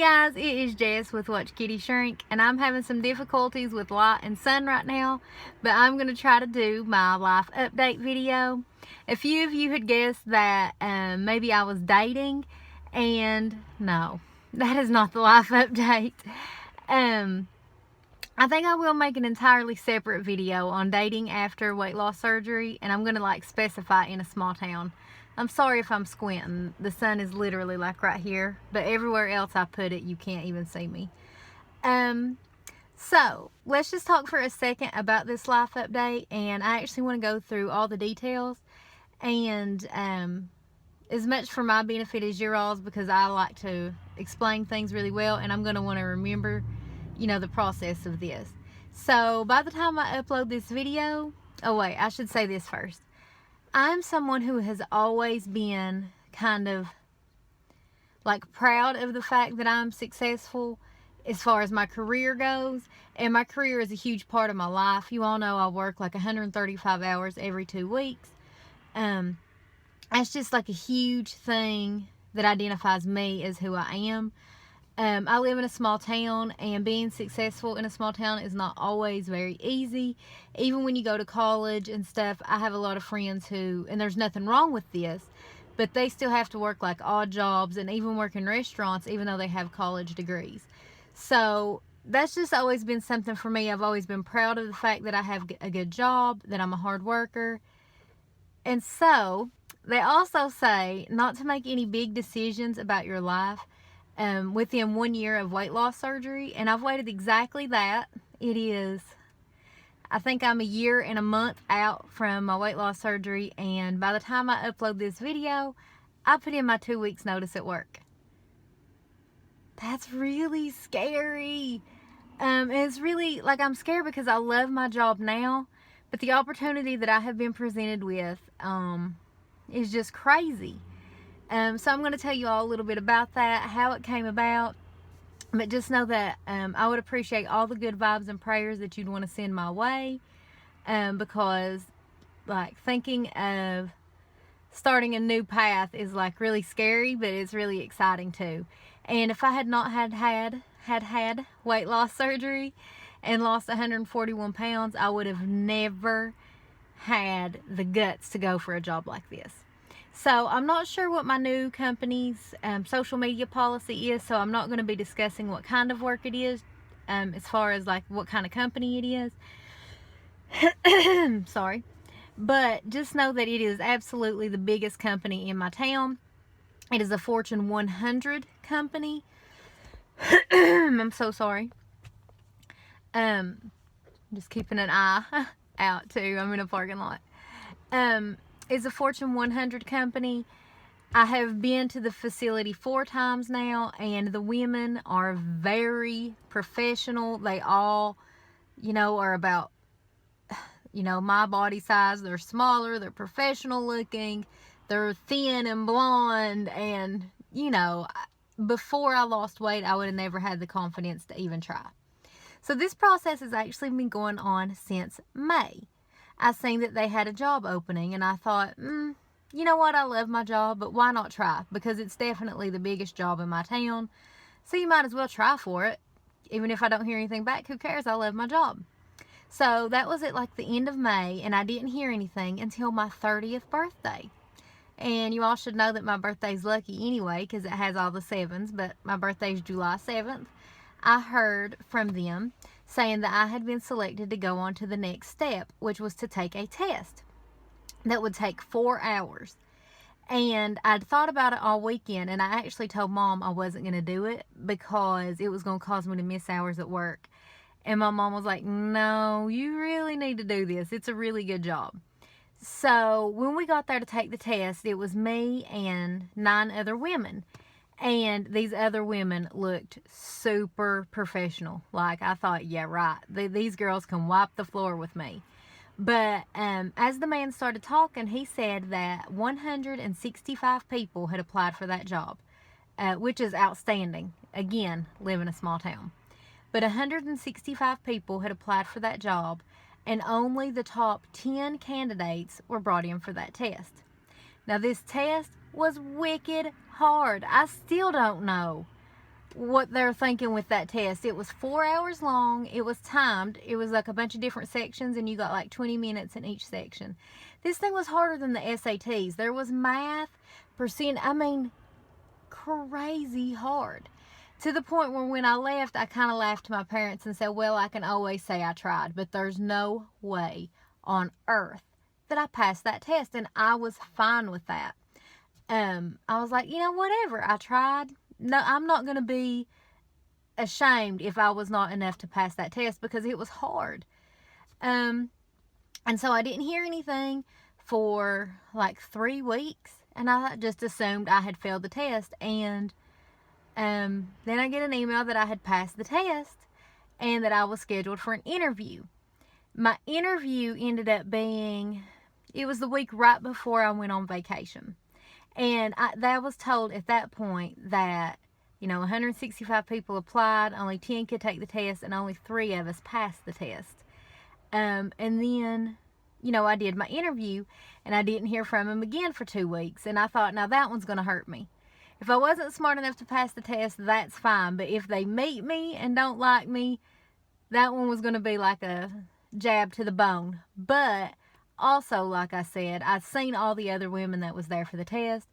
Guys, it is Jess with Watch Kitty Shrink, and I'm having some difficulties with light and sun right now, but I'm going to try to do my life update video. A few of you had guessed that maybe I was dating, and no, that is not the life update. I think I will make an entirely separate video on dating after weight loss surgery, and I'm going to specify in a small town. I'm sorry if I'm squinting. The sun is literally right here, but everywhere else I put it, you can't even see me. So let's just talk for a second about this life update, and I actually want to go through all the details, and as much for my benefit as your all's, because I like to explain things really well, and I'm going to want to remember, the process of this. So by the time I upload this video, oh wait, I should say this first. I'm someone who has always been kind of proud of the fact that I'm successful as far as my career goes, and my career is a huge part of my life. You all know I work 135 hours every 2 weeks. That's just a huge thing that identifies me as who I am. I live in a small town, and being successful in a small town is not always very easy. Even when you go to college and stuff, I have a lot of friends who, and there's nothing wrong with this, but they still have to work odd jobs and even work in restaurants even though they have college degrees. So that's just always been something for me. I've always been proud of the fact that I have a good job, that I'm a hard worker. And so they also say not to make any big decisions about your life within 1 year of weight loss surgery, and I've waited exactly that. I think I'm a year and a month out from my weight loss surgery, and by the time I upload this video, I put in my 2 weeks notice at work. That's really scary. It's really, I'm scared because I love my job now, but the opportunity that I have been presented with is just crazy. So I'm going to tell you all a little bit about that, how it came about. But just know that I would appreciate all the good vibes and prayers that you'd want to send my way. Because thinking of starting a new path is really scary, but it's really exciting too. And if I had not had weight loss surgery and lost 141 pounds, I would have never had the guts to go for a job like this. So I'm not sure what my new company's social media policy is, so I'm not going to be discussing what kind of work it is as far as what kind of company it is. Sorry. But just know that it is absolutely the biggest company in my town. It is a Fortune 100 company. I'm so sorry. Just keeping an eye out too. I'm in a parking lot. Is a Fortune 100 company. I have been to the facility 4 times now, and the women are very professional. They all, are about, my body size. They're smaller, they're professional looking, they're thin and blonde, and, before I lost weight, I would have never had the confidence to even try. So this process has actually been going on since May. I seen that they had a job opening, and I thought, you know what, I love my job, but why not try? Because it's definitely the biggest job in my town, so you might as well try for it. Even if I don't hear anything back, who cares? I love my job. So that was at the end of May, and I didn't hear anything until my 30th birthday. And you all should know that my birthday's lucky anyway, because it has all the 7s, but my birthday's July 7th. I heard from them saying that I had been selected to go on to the next step, which was to take a test that would take 4 hours. And I'd thought about it all weekend, and I actually told Mom I wasn't going to do it because it was going to cause me to miss hours at work. And my mom was like, no, you really need to do this. It's a really good job. So when we got there to take the test, it was me and 9 other women. And these other women looked super professional. I thought, yeah, right. These girls can wipe the floor with me. But as the man started talking, he said that 165 people had applied for that job, which is outstanding. Again, live in a small town. But 165 people had applied for that job, and only the top 10 candidates were brought in for that test. Now, this test was wicked hard. I still don't know what they're thinking with that test. It was 4 hours long. It was timed. It was like a bunch of different sections, and you got like 20 minutes in each section. This thing was harder than the SATs. There was math, crazy hard. To the point where when I left, I kind of laughed to my parents and said, well, I can always say I tried, but there's no way on earth that I passed that test. And I was fine with that. I was like, whatever. I tried. No, I'm not going to be ashamed if I was not enough to pass that test, because it was hard. And so I didn't hear anything for like 3 weeks, and I just assumed I had failed the test. And then I get an email that I had passed the test and that I was scheduled for an interview. My interview ended up being, it was the week right before I went on vacation. And I was told at that point that, 165 people applied, only 10 could take the test, and only 3 of us passed the test. And then, I did my interview, and I didn't hear from him again for 2 weeks. And I thought, now that one's going to hurt me. If I wasn't smart enough to pass the test, that's fine. But if they meet me and don't like me, that one was going to be like a jab to the bone. But also, like I said, I'd seen all the other women that was there for the test.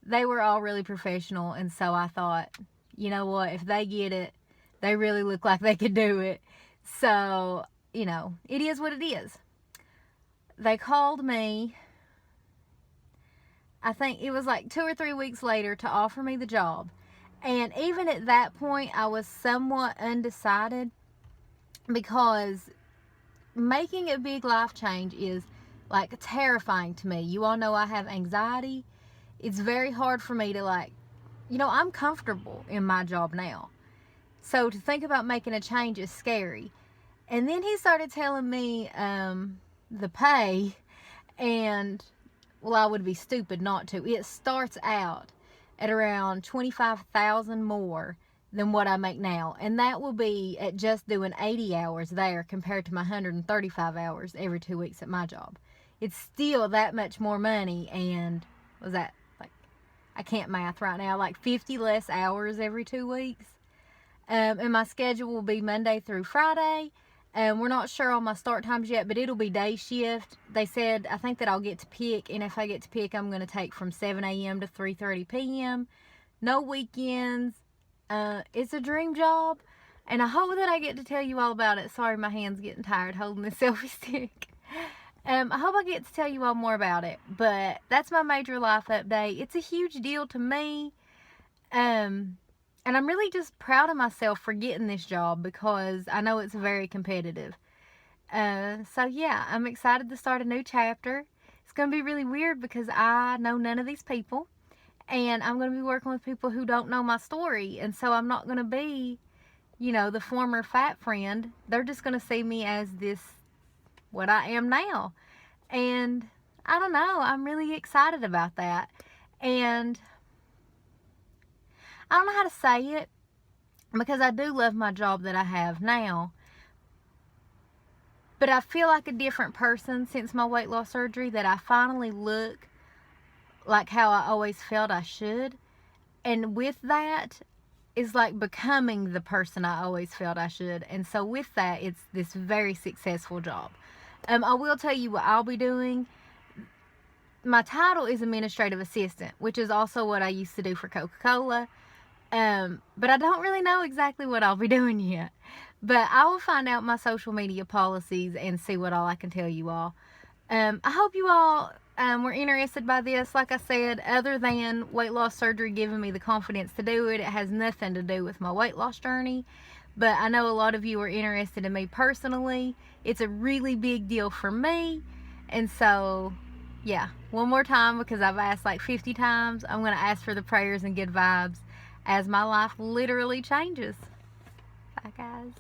They were all really professional. And so I thought, you know what? If they get it, they really look like they could do it. So, it is what it is. They called me, I think it was like 2 or 3 weeks later, to offer me the job. And even at that point, I was somewhat undecided, because making a big life change is like terrifying to me. You all know I have anxiety. It's very hard for me to I'm comfortable in my job now. So to think about making a change is scary. And then he started telling me the pay, and well, I would be stupid not to. It starts out at around $25,000 more than what I make now. And that will be at just doing 80 hours there compared to my 135 hours every 2 weeks at my job. It's still that much more money. And was that, I can't math right now, 50 less hours every 2 weeks. And my schedule will be Monday through Friday. We're not sure on my start times yet, but it'll be day shift. They said, I think that I'll get to pick, and if I get to pick, I'm going to take from 7 a.m. to 3:30 p.m. No weekends. It's a dream job, and I hope that I get to tell you all about it. Sorry, my hand's getting tired holding this selfie stick. I hope I get to tell you all more about it, but that's my major life update. It's a huge deal to me. And I'm really just proud of myself for getting this job, because I know it's very competitive. So yeah, I'm excited to start a new chapter. It's going to be really weird because I know none of these people. And I'm going to be working with people who don't know my story. And so I'm not going to be, the former fat friend. They're just going to see me as what I am now. And I don't know, I'm really excited about that. And I don't know how to say it, because I do love my job that I have now. But I feel like a different person since my weight loss surgery, that I finally look like how I always felt I should. And with that is like becoming the person I always felt I should. And so with that, it's this very successful job. I will tell you what I'll be doing. My title is administrative assistant, which is also what I used to do for Coca-Cola. But I don't really know exactly what I'll be doing yet. But I will find out my social media policies and see what all I can tell you all. I hope you all were interested by this. Like I said, other than weight loss surgery giving me the confidence to do it, it has nothing to do with my weight loss journey. But I know a lot of you are interested in me personally. It's a really big deal for me. And so, yeah, one more time, because I've asked 50 times, I'm going to ask for the prayers and good vibes as my life literally changes. Bye, guys.